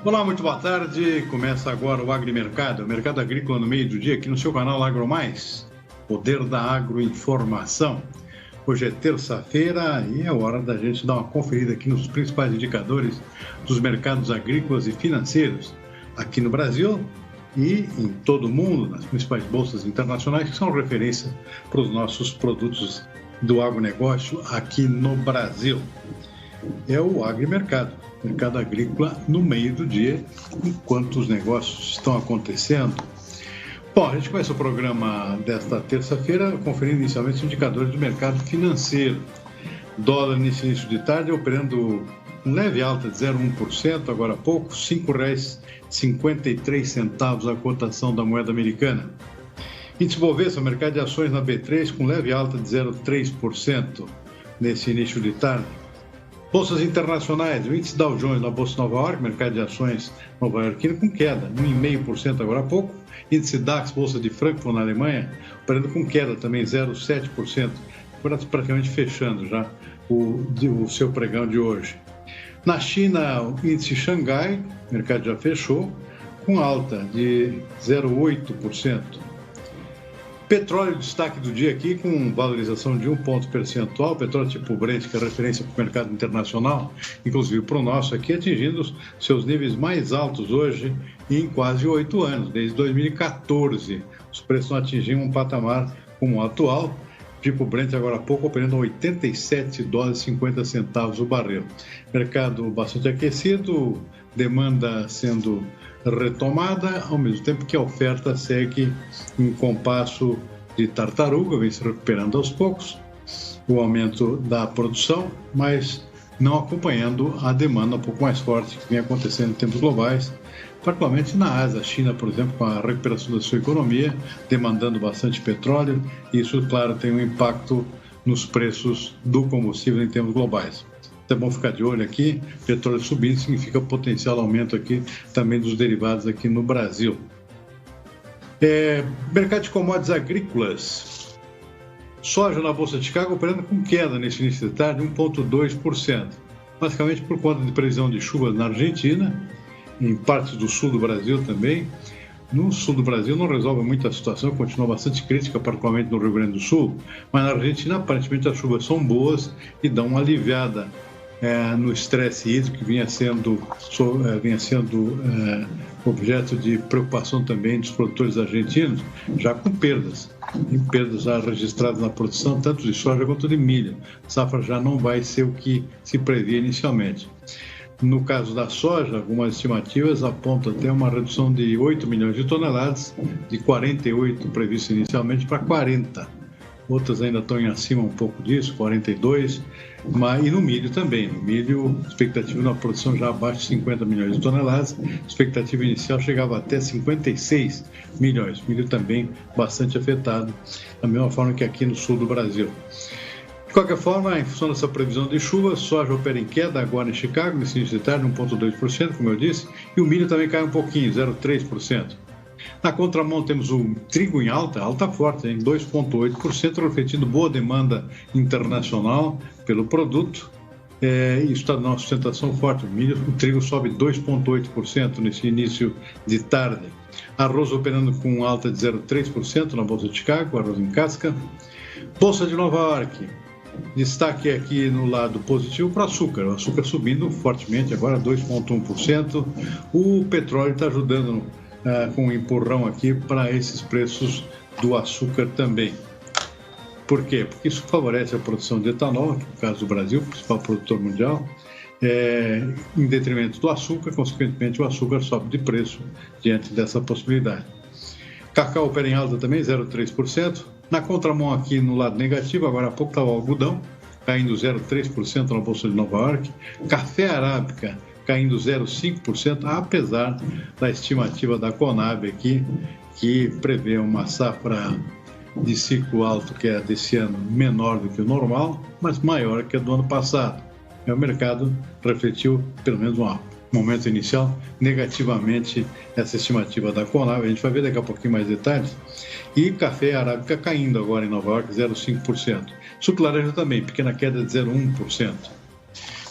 Olá, muito boa tarde. Começa agora o Agrimercado, o mercado agrícola no meio do dia, aqui no seu canal AgroMais, Poder da Agroinformação. Hoje é terça-feira e é hora da gente dar uma conferida aqui nos principais indicadores dos mercados agrícolas e financeiros, aqui no Brasil e em todo o mundo, nas principais bolsas internacionais, que são referência para os nossos produtos do agronegócio aqui no Brasil. É o Agrimercado, mercado agrícola no meio do dia, enquanto os negócios estão acontecendo. Bom, a gente começa o programa desta terça-feira conferindo inicialmente os indicadores do mercado financeiro. Dólar nesse início de tarde operando com leve alta de 0,1%, agora há pouco, R$ 5,53 a cotação da moeda americana. Índice Bovespa, mercado de ações na B3 com leve alta de 0,3% nesse início de tarde. Bolsas internacionais, o índice Dow Jones na Bolsa de Nova York, mercado de ações nova-iorquino com queda, 1,5% agora há pouco. Índice DAX, Bolsa de Frankfurt na Alemanha, operando com queda também, 0,7%, praticamente fechando já o seu pregão de hoje. Na China, o índice Xangai, o mercado já fechou, com alta de 0,8%. Petróleo, destaque do dia aqui, com valorização de 1 ponto percentual, petróleo tipo Brent, que é referência para o mercado internacional, inclusive para o nosso aqui, atingindo seus níveis mais altos hoje em quase 8 anos, desde 2014. Os preços não atingiam um patamar como o atual, tipo Brent agora há pouco operando a $87,50 o barril. Mercado bastante aquecido, demanda sendo retomada, ao mesmo tempo que a oferta segue em compasso de tartaruga, vem se recuperando aos poucos, o aumento da produção, mas não acompanhando a demanda um pouco mais forte que vem acontecendo em tempos globais, particularmente na Ásia. A China, por exemplo, com a recuperação da sua economia, demandando bastante petróleo, e isso, claro, tem um impacto nos preços do combustível em termos globais. É bom ficar de olho aqui, petróleo subindo significa potencial aumento aqui também dos derivados aqui no Brasil. Mercado de commodities agrícolas. Soja na Bolsa de Chicago operando com queda nesse início de tarde, 1,2%. Basicamente por conta de previsão de chuvas na Argentina, em partes do sul do Brasil também. No sul do Brasil não resolve muito a situação, continua bastante crítica, particularmente no Rio Grande do Sul, mas na Argentina aparentemente as chuvas são boas e dão uma aliviada no estresse hídrico que vinha sendo objeto de preocupação também dos produtores argentinos, já com perdas já registradas na produção, tanto de soja quanto de milho. A safra já não vai ser o que se previa inicialmente. No caso da soja, algumas estimativas apontam até uma redução de 8 milhões de toneladas, de 48 previsto inicialmente para 40. Outras ainda estão em acima um pouco disso, 42, e no milho também. No milho, expectativa na produção já abaixo de 50 milhões de toneladas, expectativa inicial chegava até 56 milhões. Milho também bastante afetado, da mesma forma que aqui no sul do Brasil. De qualquer forma, em função dessa previsão de chuva, soja opera em queda agora em Chicago, nesse início de tarde, 1,2%, como eu disse, e o milho também cai um pouquinho, 0,3%. Na contramão temos o trigo em alta forte, em 2,8%, refletindo boa demanda internacional pelo produto. Isso está dando uma sustentação forte. O trigo sobe 2,8% nesse início de tarde. Arroz operando com alta de 0,3% na Bolsa de Chicago, arroz em casca. Bolsa de Nova York. Destaque aqui no lado positivo para o açúcar subindo fortemente, agora 2,1%. O petróleo está ajudando com um empurrão aqui para esses preços do açúcar também. Por quê? Porque isso favorece a produção de etanol, aqui no caso do Brasil, principal produtor mundial, em detrimento do açúcar, consequentemente o açúcar sobe de preço diante dessa possibilidade. Cacau opera em alta também, 0,3%. Na contramão aqui no lado negativo, agora há pouco estava o algodão, caindo 0,3% na Bolsa de Nova York. Café arábica caindo 0,5%, apesar da estimativa da Conab aqui, que prevê uma safra de ciclo alto, que é desse ano menor do que o normal, mas maior que a do ano passado. O mercado refletiu, pelo menos um momento inicial, negativamente essa estimativa da Conab. A gente vai ver daqui a pouquinho mais detalhes. E café arábica caindo agora em Nova York, 0,5%. Suco laranja também, pequena queda de 0,1%.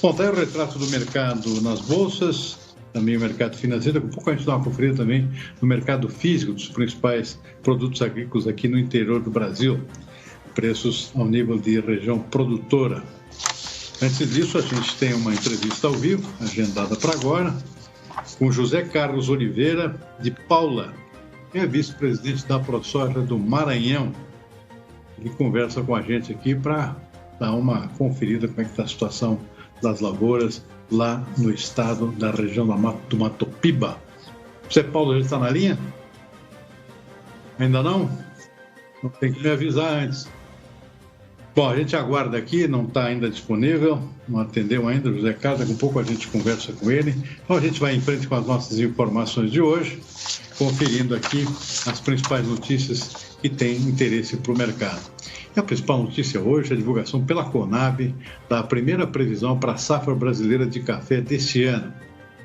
Bom, está aí o retrato do mercado nas bolsas. também o mercado financeiro. Daqui a pouco a gente dá uma conferida também no mercado físico dos principais produtos agrícolas aqui no interior do Brasil, preços ao nível de região produtora. Antes disso, a gente tem uma entrevista ao vivo, agendada para agora, com José Carlos Oliveira de Paula, que é vice-presidente da ProSoja do Maranhão. Ele conversa com a gente aqui para dar uma conferida como é que está a situação das lavouras lá no estado, da região do Mato Piba. José Paulo, já está na linha? Ainda não? Então tem que me avisar antes. Bom, a gente aguarda aqui, não está ainda disponível, não atendeu ainda o José Carlos, daqui a pouco a gente conversa com ele. Então a gente vai em frente com as nossas informações de hoje, conferindo aqui as principais notícias que têm interesse para o mercado. E a principal notícia hoje é a divulgação pela Conab da primeira previsão para a safra brasileira de café deste ano.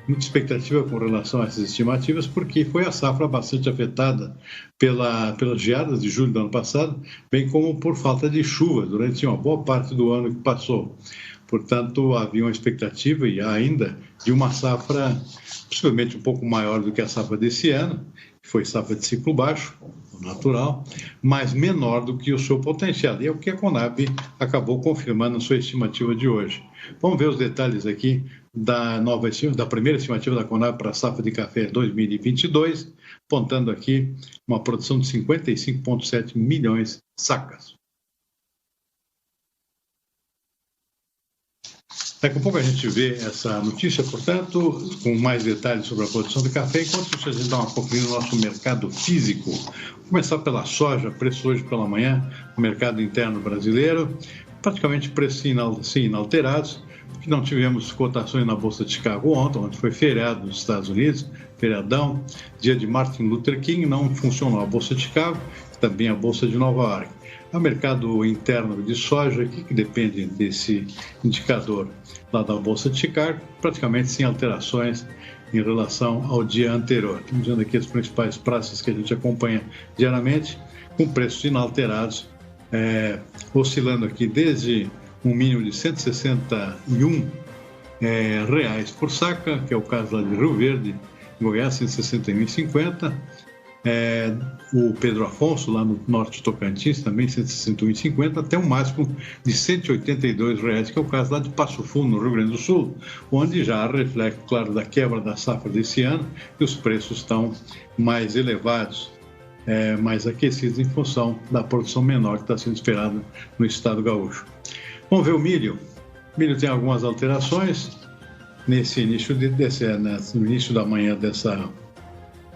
Muita expectativa com relação a essas estimativas, porque foi a safra bastante afetada pelas geadas de julho do ano passado, bem como por falta de chuva durante uma boa parte do ano que passou. Portanto, havia uma expectativa, e ainda, de uma safra possivelmente um pouco maior do que a safra desse ano, que foi safra de ciclo baixo, natural, mas menor do que o seu potencial. E é o que a Conab acabou confirmando na sua estimativa de hoje. Vamos ver os detalhes aqui da primeira estimativa da Conab para a safra de café 2022, apontando aqui uma produção de 55,7 milhões de sacas. Daqui a pouco a gente vê essa notícia, portanto, com mais detalhes sobre a produção de café. Enquanto isso, a gente dá uma conferida no nosso mercado físico. Vou começar pela soja, preço hoje pela manhã, no mercado interno brasileiro, praticamente preços inalterados, porque não tivemos cotações na Bolsa de Chicago ontem, onde foi feriado nos Estados Unidos, feriadão, dia de Martin Luther King, não funcionou a Bolsa de Chicago, também a Bolsa de Nova York. O mercado interno de soja, que depende desse indicador lá da Bolsa de Chicago, praticamente sem alterações em relação ao dia anterior. Estamos vendo aqui as principais praças que a gente acompanha diariamente, com preços inalterados, oscilando aqui desde um mínimo de 161 reais por saca, que é o caso lá de Rio Verde, Goiás, 161,50. O Pedro Afonso, lá no norte de Tocantins, também 161,50, até um máximo de R$ 182, que é o caso lá de Passo Fundo, no Rio Grande do Sul, onde já reflete, claro, da quebra da safra desse ano, e os preços estão mais elevados, mais aquecidos em função da produção menor que está sendo esperada no estado gaúcho. Vamos ver o milho. O milho tem algumas alterações nesse início no início da manhã dessa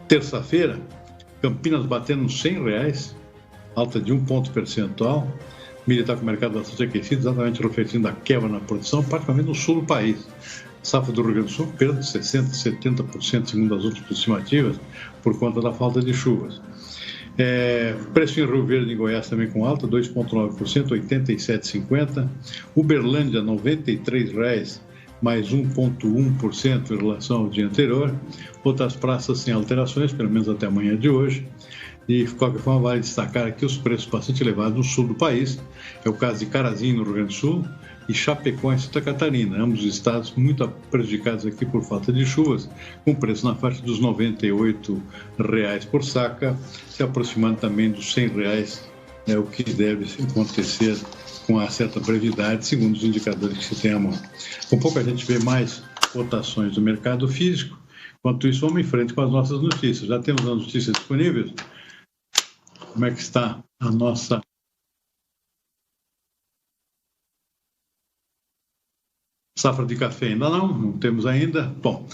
terça-feira. Campinas batendo nos R$100, alta de 1 ponto percentual. O milho está com o mercado bastante aquecido, exatamente refletindo a quebra na produção, praticamente no sul do país. A safra do Rio Grande do Sul perde 60%, 70%, segundo as últimas estimativas, por conta da falta de chuvas. Preço em Rio Verde, em Goiás, também com alta, 2,9%, R$ 87,50. Uberlândia, R$ 93, mais 1,1% em relação ao dia anterior. Outras praças sem alterações, pelo menos até amanhã de hoje. E, de qualquer forma, vale destacar aqui os preços bastante elevados no sul do país. É o caso de Carazinho, no Rio Grande do Sul, e Chapecó, em Santa Catarina. Ambos os estados muito prejudicados aqui por falta de chuvas, com preço na faixa dos R$ 98 por saca, se aproximando também dos R$ 100, o que deve acontecer com uma certa brevidade, segundo os indicadores que se tem à mão. Com pouco a gente vê mais cotações do mercado físico. Enquanto isso, vamos em frente com as nossas notícias. Já temos as notícias disponíveis? Como é que está a nossa safra de café? Ainda não temos ainda. Bom,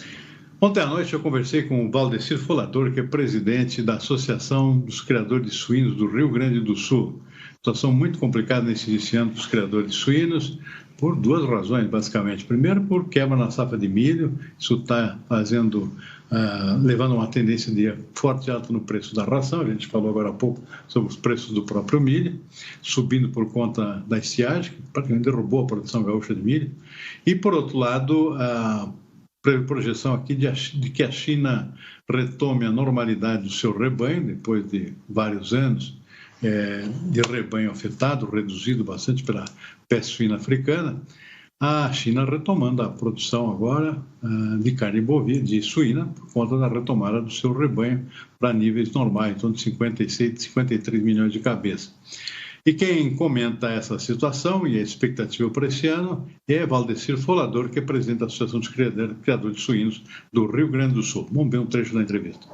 ontem à noite eu conversei com o Valdecir Folador, que é presidente da Associação dos Criadores de Suínos do Rio Grande do Sul. Situação muito complicada nesse ano dos criadores de suínos, por duas razões, basicamente. Primeiro, por quebra na safra de milho, isso está levando a uma tendência de forte alta no preço da ração. A gente falou agora há pouco sobre os preços do próprio milho, subindo por conta da estiagem, que praticamente derrubou a produção gaúcha de milho. E, por outro lado, a projeção aqui de que a China retome a normalidade do seu rebanho, depois de vários anos de rebanho afetado, reduzido bastante pela peste suína africana. a China retomando a produção agora de carne bovina, de suína, por conta da retomada do seu rebanho para níveis normais, em torno de 56, 53 milhões de cabeças. E quem comenta essa situação e a expectativa para esse ano é Valdecir Folador, que é presidente da Associação dos Criadores de Suínos do Rio Grande do Sul. Vamos ver um trecho da entrevista.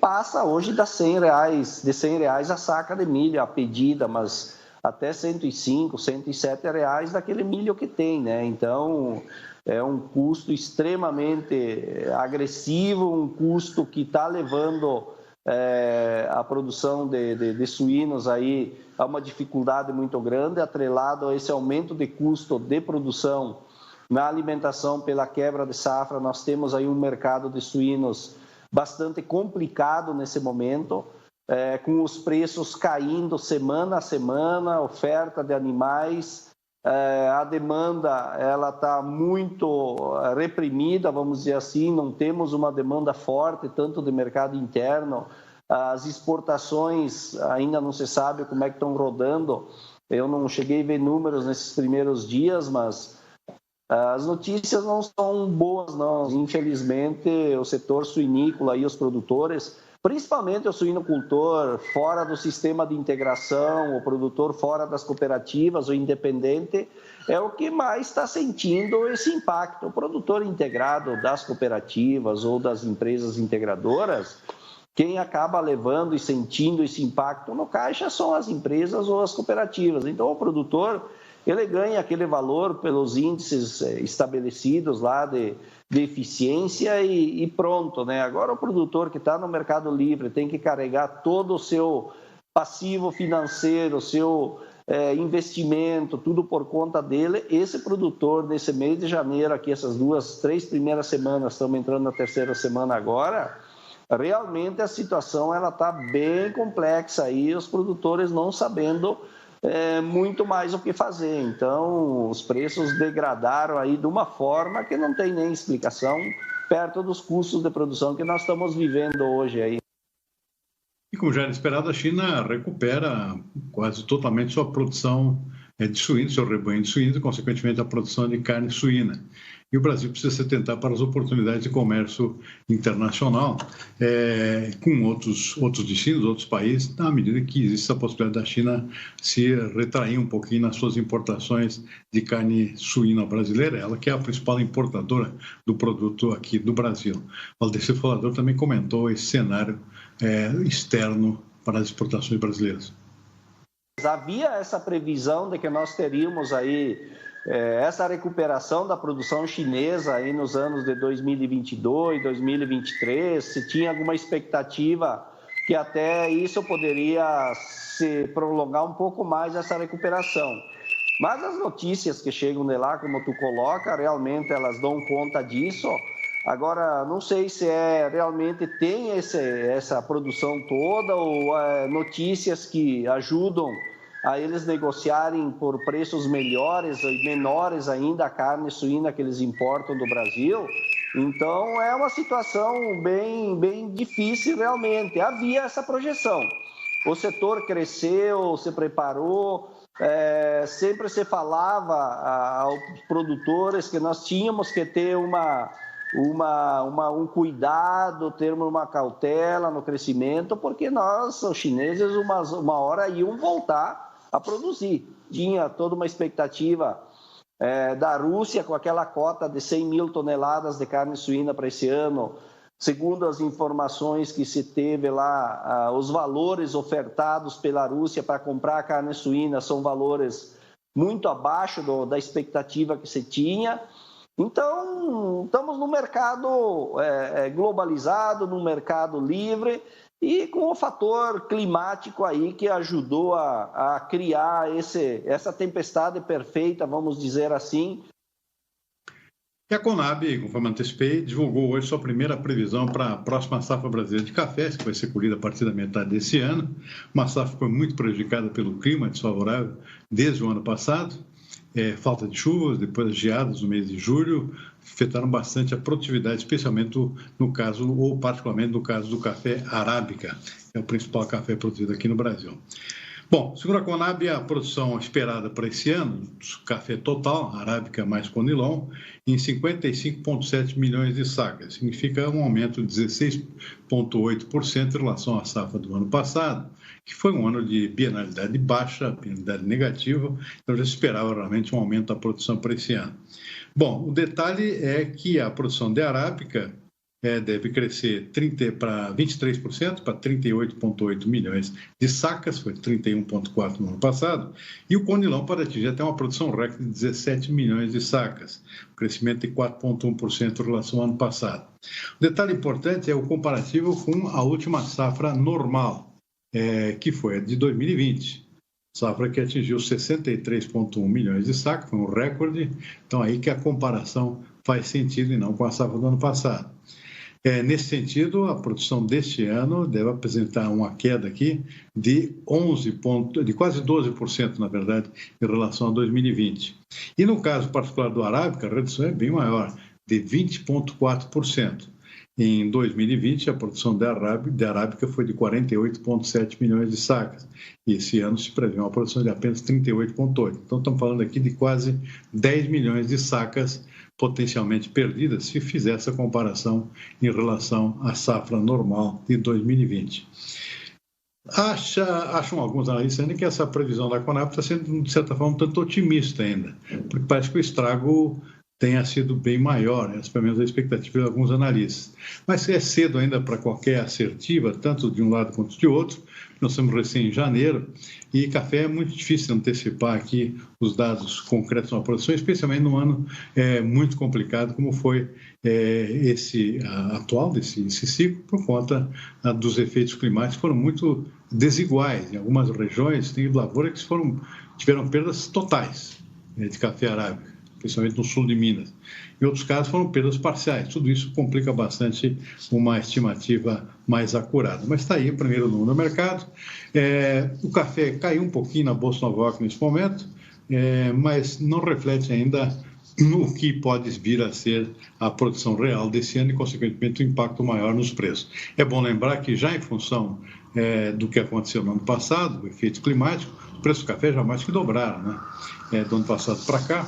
Passa hoje de R$100 a saca de milho, a pedida, mas até R$105, R$107 daquele milho que tem, né? Então, é um custo extremamente agressivo, um custo que está levando a produção de suínos aí a uma dificuldade muito grande, atrelado a esse aumento de custo de produção na alimentação pela quebra de safra. Nós temos aí um mercado de suínos bastante complicado nesse momento, com os preços caindo semana a semana, oferta de animais, a demanda ela está muito reprimida, vamos dizer assim, não temos uma demanda forte, tanto de mercado interno, as exportações ainda não se sabe como é que estão rodando, eu não cheguei a ver números nesses primeiros dias, mas as notícias não são boas, não. Infelizmente, o setor suinícola e os produtores, principalmente o suinocultor fora do sistema de integração, o produtor fora das cooperativas, o independente, é o que mais está sentindo esse impacto. O produtor integrado das cooperativas ou das empresas integradoras, quem acaba levando e sentindo esse impacto no caixa são as empresas ou as cooperativas. Então, o produtor, ele ganha aquele valor pelos índices estabelecidos lá de eficiência e pronto, né? Agora o produtor que está no Mercado Livre tem que carregar todo o seu passivo financeiro, o seu investimento, tudo por conta dele. Esse produtor, nesse mês de janeiro, aqui essas 3 primeiras semanas, estamos entrando na terceira semana agora, realmente a situação ela está bem complexa e os produtores não sabendo muito mais o que fazer. Então, os preços degradaram aí de uma forma que não tem nem explicação perto dos custos de produção que nós estamos vivendo hoje aí. E como já era esperado, a China recupera quase totalmente sua produção de suínos, seu rebanho de suínos e, consequentemente, a produção de carne suína. E o Brasil precisa se atentar para as oportunidades de comércio internacional com outros destinos, outros países, na medida que existe a possibilidade da China se retrair um pouquinho nas suas importações de carne suína brasileira, ela que é a principal importadora do produto aqui do Brasil. O Valdecir Folador também comentou esse cenário externo para as exportações brasileiras. Havia essa previsão de que nós teríamos aí essa recuperação da produção chinesa aí nos anos de 2022, 2023, se tinha alguma expectativa que até isso poderia se prolongar um pouco mais essa recuperação. Mas as notícias que chegam de lá, como tu coloca, realmente elas dão conta disso. Agora, não sei se realmente tem essa produção toda ou notícias que ajudam a eles negociarem por preços melhores e menores ainda a carne suína que eles importam do Brasil. Então, é uma situação bem difícil realmente. Havia essa projeção. O setor cresceu, se preparou, sempre se falava aos produtores que nós tínhamos que ter um cuidado, ter uma cautela no crescimento, porque nós, os chineses, uma hora iam voltar a produzir. Tinha toda uma expectativa da Rússia com aquela cota de 100 mil toneladas de carne suína para esse ano. Segundo as informações que se teve lá, os valores ofertados pela Rússia para comprar a carne suína são valores muito abaixo da expectativa que se tinha. Então, estamos num mercado globalizado, num mercado livre e com o fator climático aí que ajudou a criar essa tempestade perfeita, vamos dizer assim. E a Conab, conforme antecipei, divulgou hoje sua primeira previsão para a próxima safra brasileira de café, que vai ser colhida a partir da metade desse ano. Uma safra que foi muito prejudicada pelo clima desfavorável desde o ano passado. Falta de chuvas, depois as geadas no mês de julho, afetaram bastante a produtividade, especialmente no caso, ou particularmente no caso do café arábica, que é o principal café produzido aqui no Brasil. Bom, segundo a Conab, a produção esperada para esse ano, café total, arábica mais conilon, em 55,7 milhões de sacas. Significa um aumento de 16,8% em relação à safra do ano passado, que foi um ano de bienalidade baixa, bienalidade negativa, então já esperava realmente um aumento da produção para esse ano. Bom, o detalhe é que a produção de arábica deve crescer para 23%, para 38,8 milhões de sacas, foi 31,4 no ano passado, e o conilon pode atingir até uma produção recorde de 17 milhões de sacas, um crescimento de 4,1% em relação ao ano passado. O detalhe importante é o comparativo com a última safra normal, que foi a de 2020. Safra que atingiu 63,1 milhões de sacas, foi um recorde, então aí que a comparação faz sentido e não com a safra do ano passado. Nesse sentido, a produção deste ano deve apresentar uma queda aqui de quase 12%, na verdade, em relação a 2020. E no caso particular do arábica, a redução é bem maior, de 20,4%. Em 2020, a produção de arábica foi de 48,7 milhões de sacas. E esse ano se prevê uma produção de apenas 38,8. Então, estamos falando aqui de quase 10 milhões de sacas potencialmente perdidas se fizer essa comparação em relação à safra normal de 2020. Acham alguns analistas ainda que essa previsão da Conab está sendo, de certa forma, um tanto otimista ainda, porque parece que o estrago tenha sido bem maior, pelo menos a expectativa de alguns analistas. Mas é cedo ainda para qualquer assertiva, tanto de um lado quanto de outro. Nós estamos recém em janeiro e café é muito difícil antecipar aqui os dados concretos na produção, especialmente num ano muito complicado como foi esse atual, desse ciclo, por conta dos efeitos climáticos que foram muito desiguais. Em algumas regiões tem lavouras que tiveram perdas totais de café arábica, principalmente no sul de Minas. Em outros casos foram perdas parciais. Tudo isso complica bastante uma estimativa mais acurada. Mas está aí o primeiro número no mercado. O café caiu um pouquinho na Bolsa Nova York nesse momento, mas não reflete ainda no que pode vir a ser a produção real desse ano e, consequentemente, o impacto maior nos preços. É bom lembrar que já em função do que aconteceu no ano passado, o efeito climático, o preço do café já mais que dobraram, né? Do ano passado para cá,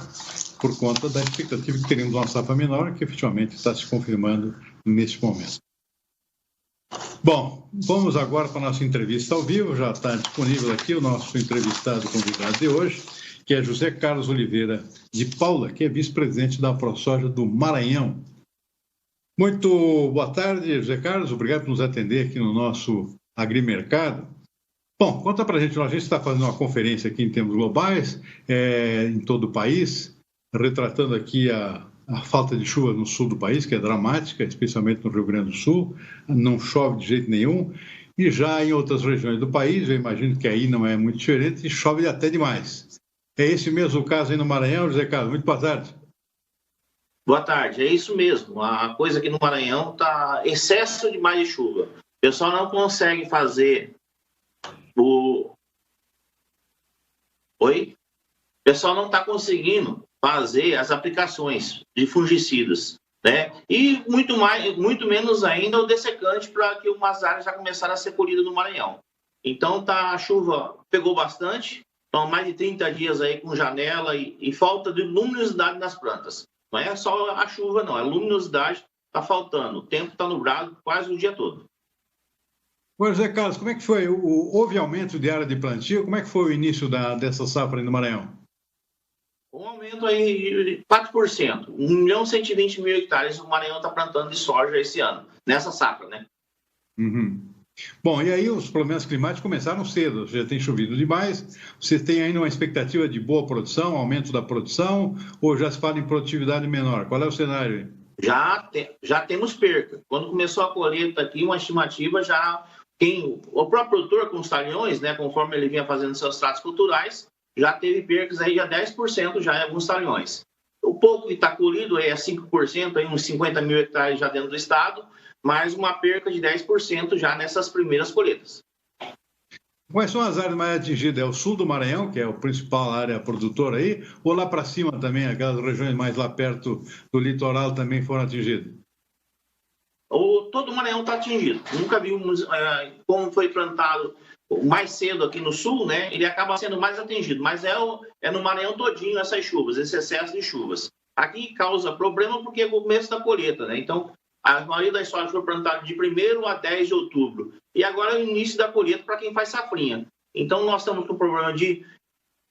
por conta da expectativa que teríamos uma safra menor, que efetivamente está se confirmando neste momento. Bom, vamos agora para a nossa entrevista ao vivo. Já está disponível aqui o nosso entrevistado convidado de hoje, que é José Carlos Oliveira de Paula, que é vice-presidente da ProSoja do Maranhão. Muito boa tarde, José Carlos. Obrigado por nos atender aqui no nosso Agrimercado. Bom, conta para a gente está fazendo uma conferência aqui em termos globais, em todo o país, retratando aqui a falta de chuva no sul do país, que é dramática, especialmente no Rio Grande do Sul, não chove de jeito nenhum, e já em outras regiões do país, eu imagino que aí não é muito diferente, e chove até demais. É esse mesmo o caso aí no Maranhão, José Carlos? Muito boa tarde. Boa tarde, é isso mesmo. A coisa aqui no Maranhão está excesso demais de chuva. O pessoal não consegue fazer o pessoal não está conseguindo fazer as aplicações de fungicidas, né? E muito menos ainda o dessecante para que umas áreas já começaram a ser colhidas no Maranhão. Então a chuva pegou bastante, então mais de 30 dias aí com janela e falta de luminosidade nas plantas. Não é só a chuva não, a luminosidade está faltando, o tempo está nublado quase o dia todo. Pois é, Carlos, como é que foi? Houve aumento de área de plantio? Como é que foi o início dessa safra aí no Maranhão? Um aumento aí de 4%. 1.120.000 hectares o Maranhão está plantando de soja esse ano, nessa safra, né? Uhum. Bom, e aí os problemas climáticos começaram cedo, já tem chovido demais. Você tem ainda uma expectativa de boa produção, aumento da produção, ou já se fala em produtividade menor? Qual é o cenário aí? Já temos perca. Quando começou a colheita aqui, uma estimativa já... o próprio produtor com os talhões, né, conforme ele vinha fazendo seus tratos culturais, já teve percas aí de 10% já em alguns talhões. O pouco que está colhido é 5%, aí uns 50.000 hectares já dentro do estado, mais uma perca de 10% já nessas primeiras colheitas. Quais são as áreas mais atingidas? É o sul do Maranhão, que é a principal área produtora aí, ou lá para cima também, aquelas regiões mais lá perto do litoral também foram atingidas? Todo o Maranhão está atingido. Nunca vimos como foi plantado mais cedo aqui no sul, né, ele acaba sendo mais atingido, mas é no Maranhão todinho essas chuvas, esse excesso de chuvas. Aqui causa problema porque é o começo da colheita, né? Então, a maioria das sojas foi plantada de 1º a 10 de outubro. E agora é o início da colheita para quem faz safrinha. Então, nós estamos com problema de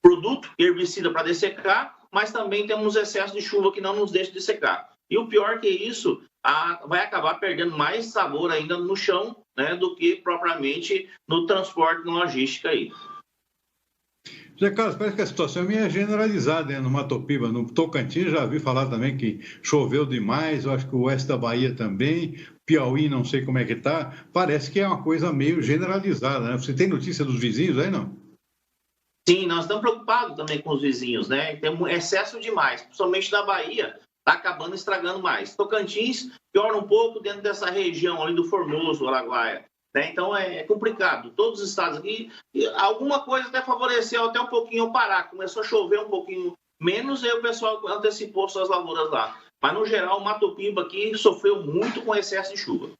produto, herbicida para dessecar, mas também temos excesso de chuva que não nos deixa dessecar. E o pior que isso, vai acabar perdendo mais sabor ainda no chão, né, do que propriamente no transporte, na logística aí. Zé Carlos, parece que a situação é meio generalizada, né? No Mato Piba, no Tocantins, já vi falar também que choveu demais, eu acho que o oeste da Bahia também, Piauí, não sei como é que está, parece que é uma coisa meio generalizada, né? Você tem notícia dos vizinhos aí, não? Sim, nós estamos preocupados também com os vizinhos, né? Tem um excesso demais, principalmente na Bahia, está acabando estragando mais. Tocantins piora um pouco dentro dessa região ali do Formoso, Araguaia. Né? Então é complicado. Todos os estados aqui, alguma coisa até favoreceu até um pouquinho o Pará. Começou a chover um pouquinho menos e aí o pessoal antecipou suas lavouras lá. Mas no geral o Mato Piba aqui sofreu muito com excesso de chuva.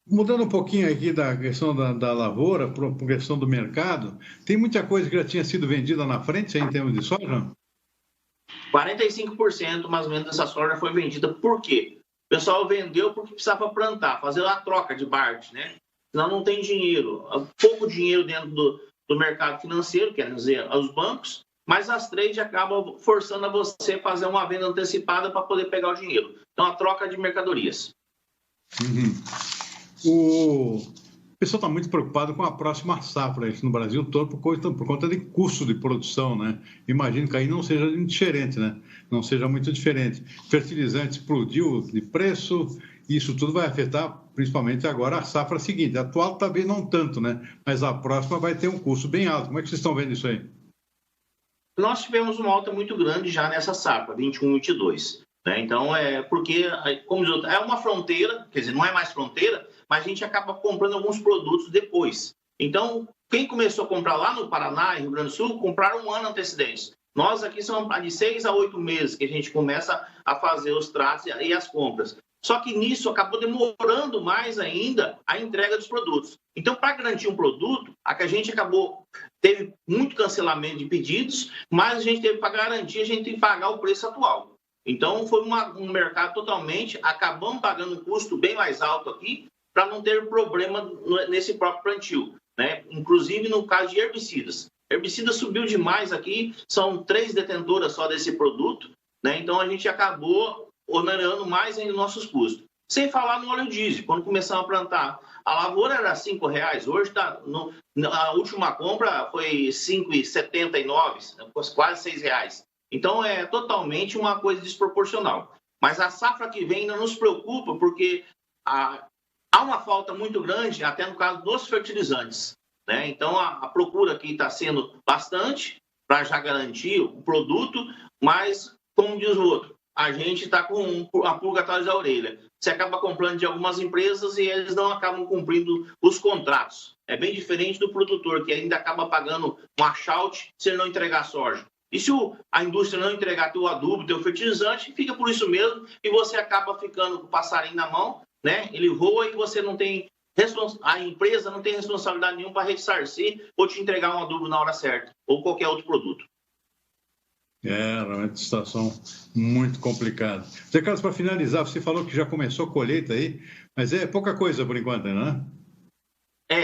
Mudando um pouquinho aqui da questão da lavoura, por questão do mercado, tem muita coisa que já tinha sido vendida na frente em termos de soja? 45% mais ou menos dessa soja foi vendida. Por quê? O pessoal vendeu porque precisava plantar, fazer a troca de barter, né? Senão não tem dinheiro. Pouco dinheiro dentro do mercado financeiro, quer dizer, os bancos, mas as trades acabam forçando a você fazer uma venda antecipada para poder pegar o dinheiro. Então, a troca de mercadorias. O pessoal está muito preocupado com a próxima safra isso no Brasil todo por conta de custo de produção, né? Imagino que aí não seja muito diferente, né? Não seja muito diferente. Fertilizante explodiu de preço, isso tudo vai afetar principalmente agora a safra seguinte. A atual talvez não tanto, né? Mas a próxima vai ter um custo bem alto. Como é que vocês estão vendo isso aí? Nós tivemos uma alta muito grande já nessa safra, 21 e 22. Né? Então, porque, como diz, é uma fronteira, quer dizer, não é mais fronteira, mas a gente acaba comprando alguns produtos depois. Então, quem começou a comprar lá no Paraná e Rio Grande do Sul, compraram um ano antecedente. Nós aqui são de 6 a 8 meses que a gente começa a fazer os tratos e as compras. Só que nisso acabou demorando mais ainda a entrega dos produtos. Então, para garantir um produto, a gente teve muito cancelamento de pedidos, mas a gente teve para garantir, a gente tem que pagar o preço atual. Então, foi um mercado totalmente, acabamos pagando um custo bem mais alto aqui, para não ter problema nesse próprio plantio, né? Inclusive no caso de herbicidas. Herbicida subiu demais aqui, são 3 detentoras só desse produto, né? Então a gente acabou onerando mais ainda nossos custos. Sem falar no óleo diesel, quando começamos a plantar, a lavoura era R$5, hoje a última compra foi R$5,79, quase R$6. Então é totalmente uma coisa desproporcional. Mas a safra que vem ainda nos preocupa, porque há uma falta muito grande, até no caso dos fertilizantes. Né? Então, a procura aqui está sendo bastante para já garantir o produto, mas, como diz o outro, a gente está com a pulga atrás da orelha. Você acaba comprando de algumas empresas e eles não acabam cumprindo os contratos. É bem diferente do produtor, que ainda acaba pagando um achaute se ele não entregar soja. E se a indústria não entregar teu adubo, teu fertilizante, fica por isso mesmo e você acaba ficando com o passarinho na mão, né? Ele voa e você não tem a empresa não tem responsabilidade nenhuma para ressarcir ou te entregar um adubo na hora certa ou qualquer outro produto. Realmente situação muito complicada. Zé Carlos, para finalizar, você falou que já começou a colheita aí, mas é pouca coisa por enquanto, né?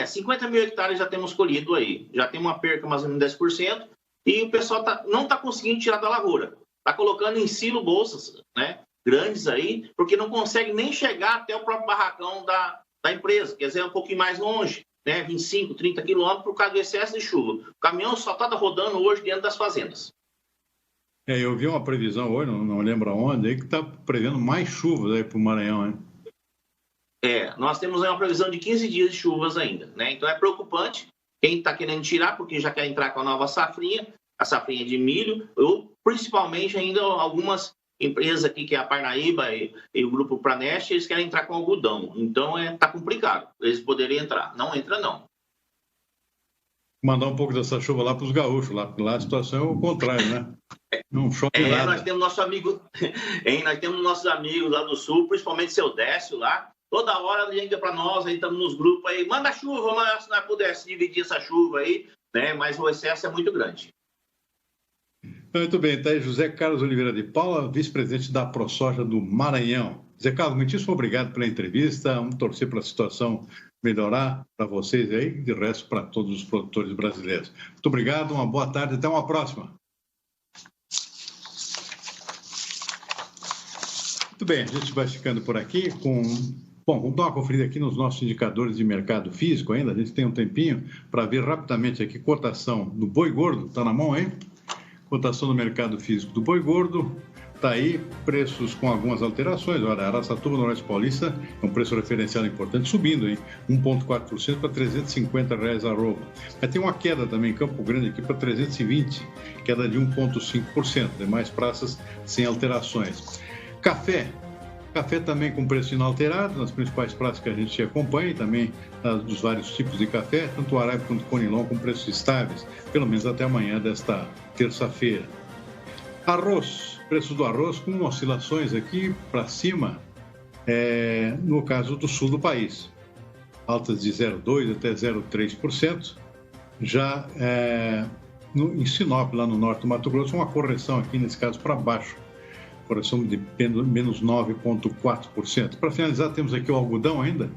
50 mil hectares já temos colhido aí. Já tem uma perca mais ou menos 10% e o pessoal não está conseguindo tirar da lavoura. Está colocando em silo bolsas, né? Grandes aí, porque não consegue nem chegar até o próprio barracão da empresa, quer dizer, é um pouquinho mais longe, né? 25, 30 quilômetros por causa do excesso de chuva. O caminhão só está rodando hoje dentro das fazendas. Eu vi uma previsão hoje, não lembro aonde, aí que está prevendo mais chuvas aí para o Maranhão, hein? Nós temos aí uma previsão de 15 dias de chuvas ainda, né? Então é preocupante quem está querendo tirar, porque já quer entrar com a nova safrinha, a safrinha de milho, ou principalmente ainda algumas empresas aqui, que é a Parnaíba e o Grupo Praneste, eles querem entrar com algodão. Então, tá complicado. Eles poderiam entrar. Não entra, não. Mandar um pouco dessa chuva lá para os gaúchos. Lá a situação é o contrário, né? Não chove nada. Nós temos nosso amigo... nós temos nossos amigos lá do sul, principalmente seu Décio lá, Toda hora liga para nós, aí estamos nos grupos aí, manda chuva, mas se nós pudesse dividir essa chuva aí, né? Mas o excesso é muito grande. Muito bem, tá aí José Carlos Oliveira de Paula, vice-presidente da ProSoja do Maranhão. José Carlos, muitíssimo obrigado pela entrevista, vamos torcer para a situação melhorar para vocês aí e de resto para todos os produtores brasileiros. Muito obrigado, uma boa tarde, até uma próxima. Muito bem, a gente vai ficando por aqui com... Bom, vamos dar uma conferida aqui nos nossos indicadores de mercado físico ainda, a gente tem um tempinho para ver rapidamente aqui cotação do boi gordo, está na mão aí? Cotação do mercado físico do boi gordo, está aí, preços com algumas alterações. Olha, Araçatuba, Noroeste Paulista, é um preço referencial importante, subindo, hein? 1,4% para R$ 350 a arroba. Mas tem uma queda também em Campo Grande aqui para 320, queda de 1,5%. Demais praças sem alterações. Café também com preço inalterado, nas principais praças que a gente acompanha, e também dos vários tipos de café, tanto o Arábica quanto o Conilon com preços estáveis, pelo menos até amanhã desta terça-feira. Arroz, preços do arroz com oscilações aqui para cima, no caso do sul do país, altas de 0,2% até 0,3%, já em Sinop, lá no norte do Mato Grosso, uma correção aqui, nesse caso, para baixo, correção de menos 9,4%. Para finalizar, temos aqui o algodão ainda,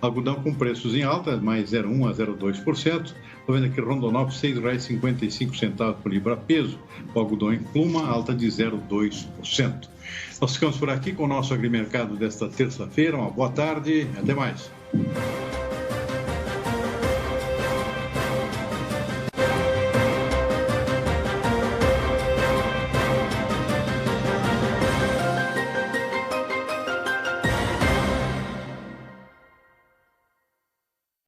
algodão com preços em alta, mais 0,1% a 0,2%. Estou vendo aqui Rondonópolis, R$ 6,55 por libra-peso. O algodão em pluma, alta de 0,2%. Nós ficamos por aqui com o nosso agrimercado desta terça-feira. Uma boa tarde, até mais.